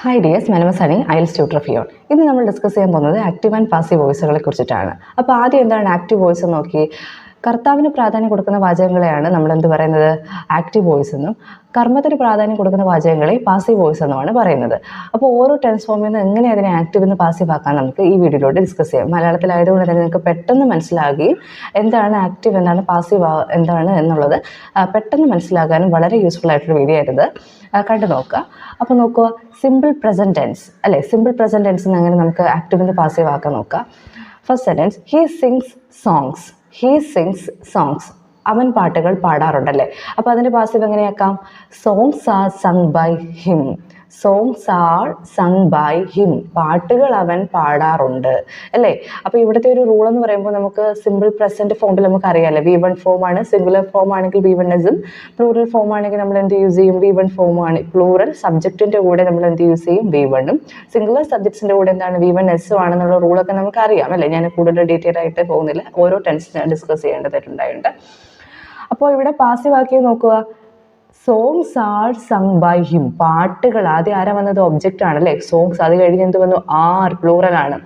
Hi dears, മനമസാനി IELTS tutor ഫിയോൺ. ഇന്ന് നമ്മൾ ഡിസ്കസ് ചെയ്യാൻ പോകുന്നത് ആക്റ്റീവ് ആൻഡ് പാസീവ് വോയിസുകളെ കുറിച്ചിട്ടാണ്. അപ്പോൾ ആദ്യം എന്താണ് ആക്റ്റീവ് വോയിസ് നോക്കി. കർത്താവിന് പ്രാധാന്യം കൊടുക്കുന്ന വാചകങ്ങളെയാണ് നമ്മൾ എന്ത് പറയുന്നത്, ആക്റ്റീവ് വോയിസ് എന്നും കർമ്മത്തിന് പ്രാധാന്യം കൊടുക്കുന്ന വാചകങ്ങളെ പാസീവ് വോയിസ് എന്നുമാണ് പറയുന്നത്. അപ്പോൾ ഓരോ ടെൻസ് ഫോമിൽ നിന്ന് എങ്ങനെ അതിനെ ആക്റ്റീവ് എന്ന് പാസീവ് ആക്കാൻ നമുക്ക് ഈ വീഡിയോയിലൂടെ ഡിസ്കസ് ചെയ്യാം. മലയാളത്തിലായതുകൊണ്ട് തന്നെ നിങ്ങൾക്ക് പെട്ടെന്ന് മനസ്സിലാകുകയും എന്താണ് ആക്റ്റീവ്, എന്താണ് പാസീവ് എന്താണ് എന്നുള്ളത് പെട്ടെന്ന് മനസ്സിലാക്കാനും വളരെ യൂസ്ഫുൾ ആയിട്ടൊരു വീഡിയോ ആയിരുന്നത്. കണ്ടു നോക്കുക. അപ്പോൾ നോക്കുക, സിമ്പിൾ പ്രസൻറ്റ് ടെൻസ് അല്ലേ. സിമ്പിൾ പ്രസൻറ്റ് ടെൻസ് എങ്ങനെ നമുക്ക് ആക്റ്റീവ് എന്ന് പാസീവ് ആക്കാൻ നോക്കുക. First sentence, he sings songs. He sings songs, അവൻ പാട്ടുകൾ പാടാറുണ്ടല്ലേ. അപ്പോൾ അതിൻ്റെ പാസീവ് എങ്ങനെയാക്കാം? Songs are sung by him. Songs are sung by him, പാട്ടുകൾ അവൻ പാടാറുണ്ട് അല്ലേ. അപ്പോൾ ഇവിടുത്തെ ഒരു റൂൾ എന്ന് പറയുമ്പോൾ നമുക്ക് സിമ്പിൾ പ്രസൻറ്റ് ഫോമിൽ നമുക്ക് അറിയാമല്ലേ, V1 ഫോം ആണ്. സിംഗുലർ ഫോം ആണെങ്കിൽ V1 എസും, പ്ലൂറൽ ഫോം ആണെങ്കിൽ നമ്മൾ എന്ത് യൂസ് ചെയ്യും, V1 ഫോം ആണ്. പ്ലൂറൽ സബ്ജക്റ്റിൻ്റെ കൂടെ നമ്മൾ എന്ത് യൂസ് ചെയ്യും, V1 ഉം. സിംഗുലർ സബ്ജക്ട്സിൻ്റെ കൂടെ എന്താണ്, V1 എസും ആണെന്നുള്ള റൂളൊക്കെ നമുക്ക് അറിയാം അല്ലേ. ഞാൻ കൂടുതൽ ഡീറ്റെയിൽ ആയിട്ട് പോകുന്നില്ല, ഓരോ ടെൻസ് ഡിസ്കസ് ചെയ്യേണ്ടതായിട്ടുണ്ടായിട്ടുണ്ട്. അപ്പോൾ ഇവിടെ പാസീവ് ആക്കി നോക്കുക. Songs are sung by him, പാട്ടുകൾ. ആദ്യം ആരാ വന്നത്, ഒബ്ജക്റ്റ് ആണല്ലേ. സോങ്സ്, അത് കഴിഞ്ഞ് എന്ത് വന്നു, ആർ, പ്ലൂറൽ ആണ്.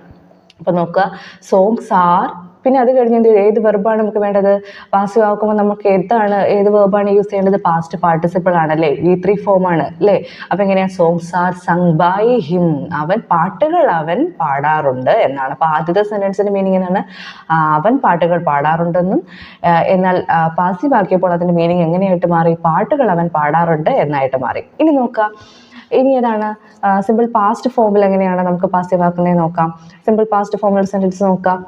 അപ്പോൾ നോക്കുക, സോങ്സ് ആർ, പിന്നെ അത് കഴിഞ്ഞ് എന്ത്, ഏത് വെർബാണ് നമുക്ക് വേണ്ടത്. പാസീവ് ആക്കുമ്പോൾ നമുക്ക് ഏത് വെർബാണ് യൂസ് ചെയ്യേണ്ടത്, പാസ്റ്റ് പാർട്ടിസിപ്പിൾ ആണല്ലേ, V3 ഫോം ആണ് അല്ലേ. അപ്പോൾ എങ്ങനെയാ, songs are sung by him, പാട്ടുകൾ അവൻ പാടാറുണ്ട് എന്നാണ്. അപ്പോൾ ആദ്യത്തെ സെൻറ്റൻസിൻ്റെ മീനിങ് എന്താണ്, അവൻ പാട്ടുകൾ പാടാറുണ്ടെന്നും. എന്നാൽ പാസീവ് ആക്കിയപ്പോൾ അതിൻ്റെ മീനിങ് എങ്ങനെയായിട്ട് മാറി, പാട്ടുകൾ അവൻ പാടാറുണ്ട് എന്നായിട്ട് മാറി. ഇനി നോക്കാം, ഇനി ഏതാണ് സിമ്പിൾ പാസ്റ്റ് ഫോമിൽ എങ്ങനെയാണ് നമുക്ക് പാസീവ് ആക്കുന്നത് നോക്കാം. സിമ്പിൾ പാസ്റ്റ് ഫോമിൽ സെൻറ്റൻസ് നോക്കാം.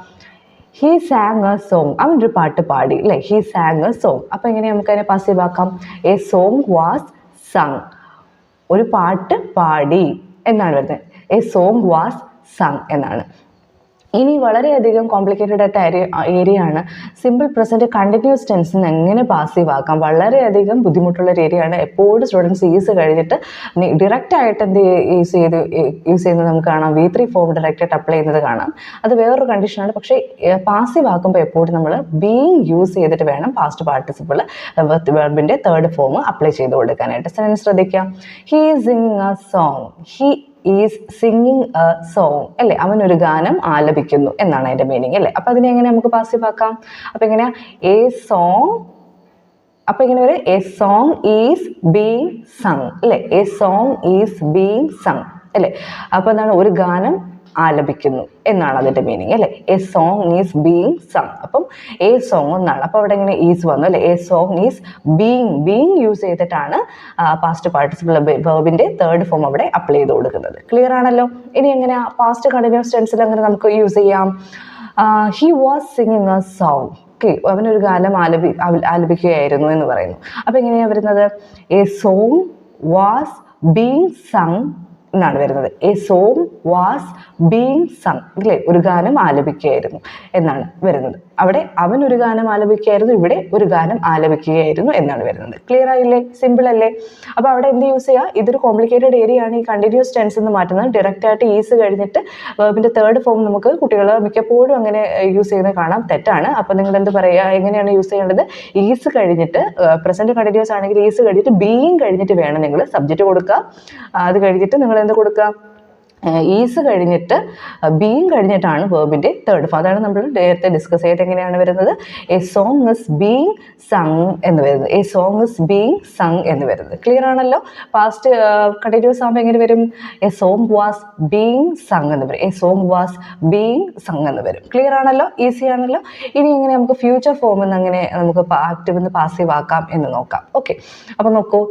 ഹീ സാങ് എ സോങ്, അവനൊരു പാട്ട് പാടി അല്ലേ. ഹീ സാങ് എ സോങ്, അപ്പോൾ എങ്ങനെ നമുക്ക് അതിനെ പാസീവ് ആക്കാം. എ സോങ് വാസ് സങ്, ഒരു പാട്ട് പാടി എന്നാണ് വരുന്നത്. എ സോങ് വാസ് സങ് എന്നാണ്. ഇനി വളരെയധികം കോംപ്ലിക്കേറ്റഡ് ആയിട്ട് ഏരിയ ആണ് സിമ്പിൾ പ്രസൻറ്റ് കണ്ടിന്യൂസ് ടെൻസിന് എങ്ങനെ പാസീവ് ആക്കാം. വളരെയധികം ബുദ്ധിമുട്ടുള്ളൊരു ഏരിയ ആണ്. എപ്പോഴും സ്റ്റുഡൻസ് ഈസ് കഴിഞ്ഞിട്ട് ഡിറക്റ്റ് ആയിട്ട് എന്ത് യൂസ് ചെയ്യുന്നത് നമുക്ക് കാണാം, V3 ഫോം ഡയറക്റ്റായിട്ട് അപ്ലൈ ചെയ്യുന്നത് കാണാം. അത് വേറൊരു കണ്ടീഷനാണ്. പക്ഷേ പാസീവ് ആക്കുമ്പോൾ എപ്പോഴും നമ്മൾ ബീയിങ് യൂസ് ചെയ്തിട്ട് വേണം പാസ്റ്റ് പാർട്ടിസിപ്പിൾ വെർബിൻ്റെ തേർഡ് ഫോം അപ്ലൈ ചെയ്ത് കൊടുക്കാനായിട്ട്. സെൻറ്റൻസ് ശ്രദ്ധിക്കാം. He is singing a song. He is singing a song അല്ലേ, അവനൊരു ഗാനം ആലപിക്കുന്നു എന്നാണ് അതിൻ്റെ മീനിങ് അല്ലേ. അപ്പോൾ അതിനെ എങ്ങനെ നമുക്ക് പാസീവ് ആക്കാം. അപ്പോൾ എങ്ങനെയാ, എ സോങ്, അപ്പോൾ ഇങ്ങനെ വരെ, a song is being sung അല്ലേ. A song is being sung അല്ലേ. അപ്പോൾ എന്താണ്, ഒരു ഗാനം ആലപിക്കുന്നു എന്നാണ് അതിൻ്റെ മീനിങ് അല്ലേ. A song is being sung, അപ്പം എ സോങ് എന്നാണ്. അപ്പോൾ അവിടെ ഇങ്ങനെ ഈസ് വന്നു അല്ലേ. A song is being use ചെയ്തിട്ടാണ് പാസ്റ്റ് പാർട്ടിസിപ്പിൾ വെർബിൻ്റെ തേർഡ് ഫോം അവിടെ അപ്ലൈ ചെയ്ത് കൊടുക്കുന്നത്. ക്ലിയർ ആണല്ലോ. ഇനി എങ്ങനെയാ പാസ്റ്റ് കണ്ടിന്യൂസ് ടെൻസിൽ അങ്ങനെ നമുക്ക് യൂസ് ചെയ്യാം. He was singing a song. Okay, അവനൊരു ഗാനം ആലപിക്കുകയായിരുന്നു എന്ന് പറയുന്നു. അപ്പോൾ എങ്ങനെയാണ് വരുന്നത്, A song was being sung എന്നാണ് വരുന്നത്. A song was being sung അല്ലേ, ഒരു ഗാനം ആലപിക്കുകയായിരുന്നു എന്നാണ് വരുന്നത്. അവിടെ അവൻ ഒരു ഗാനം ആലപിക്കുകയായിരുന്നു, ഇവിടെ ഒരു ഗാനം ആലപിക്കുകയായിരുന്നു എന്നാണ് വരുന്നത്. ക്ലിയർ ആയില്ലേ, സിമ്പിൾ അല്ലേ. അപ്പോൾ അവിടെ എന്ത് യൂസ് ചെയ്യുക, ഇതൊരു കോംപ്ലിക്കേറ്റഡ് ഏരിയ ആണ്. ഈ കണ്ടിന്യൂസ് ടെൻസ് എന്ന് മാറ്റുന്നത് ഡയറക്റ്റ് ആയിട്ട് ഈസ് കഴിഞ്ഞിട്ട് വെർബിൻ്റെ തേർഡ് ഫോം നമുക്ക് കുട്ടികൾ മിക്കപ്പോഴും അങ്ങനെ യൂസ് ചെയ്യുന്നത് കാണാം. തെറ്റാണ്. അപ്പോൾ നിങ്ങൾ എന്ത് പറയുക, എങ്ങനെയാണ് യൂസ് ചെയ്യേണ്ടത്, ഈസ് കഴിഞ്ഞിട്ട് പ്രസൻറ്റ് കണ്ടിന്യൂസ് ആണെങ്കിൽ ഈസ് കഴിഞ്ഞിട്ട് ബീയിങ് കഴിഞ്ഞിട്ട് വേണം നിങ്ങൾ സബ്ജക്റ്റ് കൊടുക്കുക. അത് കഴിഞ്ഞിട്ട് നിങ്ങൾ എന്ത് കൊടുക്കുക, ഈസ് കഴിഞ്ഞിട്ട് ബീയിങ് കഴിഞ്ഞിട്ടാണ് വെർബിൻ്റെ തേർഡ് ഫോം. അതാണ് നമ്മൾ നേരത്തെ ഡിസ്കസ് ചെയ്തിട്ട് എങ്ങനെയാണ് വരുന്നത്, A song is being sung എന്ന് വരുന്നത്. A song is being sung എന്ന് വരുന്നത്. ക്ലിയർ ആണല്ലോ. പാസ്റ്റ് കണ്ടിന്യൂസ് ആകുമ്പോൾ എങ്ങനെ വരും, A song was being sung എന്ന് വരും. A song was being sung എന്ന് വരും. ക്ലിയർ ആണല്ലോ, ഈസി ആണല്ലോ. ഇനി എങ്ങനെ നമുക്ക് ഫ്യൂച്ചർ ഫോം എന്ന് അങ്ങനെ നമുക്ക് ആക്റ്റീവ് എന്ന് പാസീവ് ആക്കാം എന്ന് നോക്കാം. ഓക്കെ, അപ്പോൾ നോക്കൂ,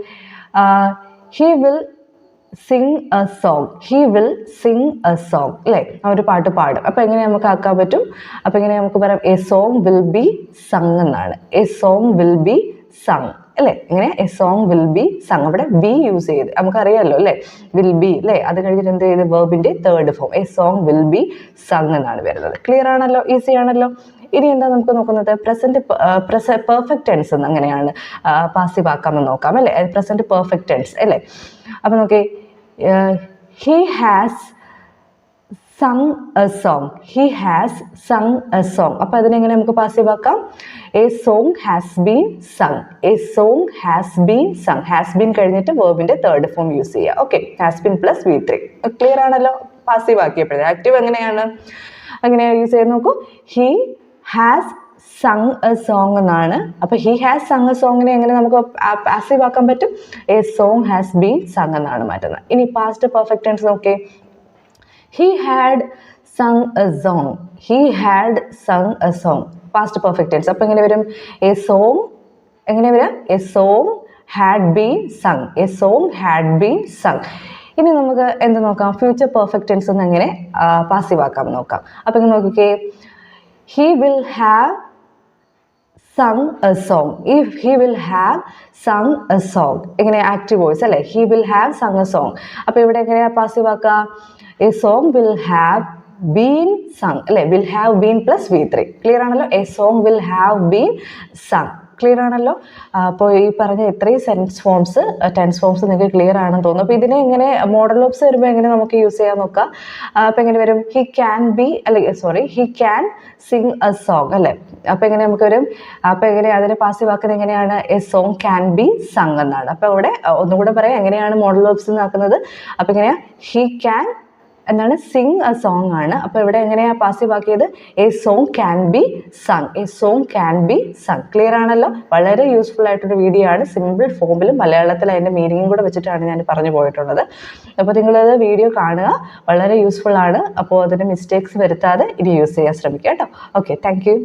he will Singh A song. He will Singh A song അല്ലേ, ഒരു പാട്ട് പാടും. അപ്പോൾ എങ്ങനെ നമുക്ക് ആക്കാൻ പറ്റും, അപ്പോൾ എങ്ങനെ നമുക്ക് പറയാം, a song will be sung എന്നാണ്. A song will be sung അല്ലേ. ഇങ്ങനെ a song will be sung, അവിടെ ബി യൂസ് ചെയ്ത് നമുക്കറിയാമല്ലോ അല്ലേ, വിൽ ബി അല്ലേ. അത് കഴിഞ്ഞിട്ട് എന്ത് ചെയ്ത് വെർബിൻ്റെ third form a song will be sung എന്നാണ് വരുന്നത്. ക്ലിയർ ആണല്ലോ, ഈസി ആണല്ലോ. ഇനി എന്താ നമുക്ക് നോക്കുന്നത്, പെർഫെക്റ്റ് ടെൻസ് എന്ന് അങ്ങനെയാണ് പാസീവ് ആക്കാമെന്ന് നോക്കാം അല്ലേ. പ്രസൻറ്റ് പെർഫെക്റ്റ് ടെൻസ് അല്ലേ. അപ്പോൾ നോക്കി, he has sung a song. He has sung a song. അപ്പോൾ അതിനെങ്ങനെ നമുക്ക് പാസീവ് ആക്കാം? A song has been sung. A song has been sung. Has been കഴിഞ്ഞിട്ട് വേർബിന്റെ തേർഡ് ഫോം യൂസ് ചെയ്യുക. Okay, has been plus V3. Clear ആണല്ലോ? Passive ആക്കിയപ്പോഴേ. Active എങ്ങനെയാണ് use ചെയ്ത് നോക്കൂ. He has sung a song എന്നാണ്. അപ്പോൾ he has sung a songനെ എങ്ങനെ നമുക്ക് പാസീവ് ആക്കാൻ പറ്റും? A song has been sung എന്നാണ് മാറ്റുന്നത്. ഇനി പാസ്റ്റ് പെർഫെക്റ്റ് ടെൻസ് നോക്കേ. He had sung a song. He had sung a song. Past perfect tense. അപ്പോൾ എങ്ങനെ വരും? A song എങ്ങനെ വരാം? A song had been sung. A song had been sung. ഇനി നമുക്ക് എന്ത് നോക്കാം? ഫ്യൂച്ചർ പെർഫെക്റ്റ് ടെൻസ് ഒന്ന് എങ്ങനെ പാസീവ് ആക്കാം നോക്കാം. അപ്പോൾ ഇങ്ങനെ നോക്കിക്കേ. He will have sung a song. If he will have sung a song. എങ്ങനെ? ആക്റ്റീവ് വോയിസ് അല്ലേ? He will have sung a song. അപ്പോൾ ഇവിടെ എങ്ങനെയാ പാസീവ് ആക്കുക? A song will have been sung അല്ലേ? Will have been plus V3. Clear ആണല്ലോ? A song will have been sung. Clear ആണല്ലോ? അപ്പോൾ ഈ പറഞ്ഞ ഇത്രയും ടെൻസ് ഫോംസ് നിങ്ങൾക്ക് ക്ലിയർ ആണെന്ന് തോന്നുന്നു. അപ്പോൾ ഇതിനെ എങ്ങനെ മോഡൽ ഓപ്സ് വരുമ്പോൾ എങ്ങനെ നമുക്ക് യൂസ് ചെയ്യാൻ നോക്കാം. അപ്പോൾ എങ്ങനെ വരും? He can Singh A song അല്ലേ? അപ്പോൾ എങ്ങനെ നമുക്ക് വരും? അപ്പോൾ എങ്ങനെ അതിനെ പാസീവ് ആക്കുന്നത് എങ്ങനെയാണ്? A song can be sung എന്നാണ്. അപ്പോൾ ഇവിടെ ഒന്നുകൂടെ പറയാം എങ്ങനെയാണ് മോഡൽ ഓപ്സ് ആക്കുന്നത്. അപ്പോൾ എങ്ങനെയാ? ഹി ക്യാൻ എന്താണ്? സിങ് എ സോങ് ആണ്. അപ്പോൾ ഇവിടെ എങ്ങനെയാണ് പാസീവ് ആക്കിയത്? A song can be sung. A song can be sung. Clear ആണല്ലോ? വളരെ യൂസ്ഫുൾ ആയിട്ടൊരു വീഡിയോ ആണ്. സിമ്പിൾ ഫോമിലും മലയാളത്തിൽ അതിൻ്റെ മീനിങ്ങും കൂടെ വെച്ചിട്ടാണ് ഞാൻ പറഞ്ഞു പോയിട്ടുള്ളത്. അപ്പോൾ നിങ്ങളത് വീഡിയോ കാണുക, വളരെ യൂസ്ഫുൾ ആണ്. അപ്പോൾ അതിന് മിസ്റ്റേക്സ് വരുത്താതെ ഇത് യൂസ് ചെയ്യാൻ ശ്രമിക്കുക കേട്ടോ. Okay, thank you.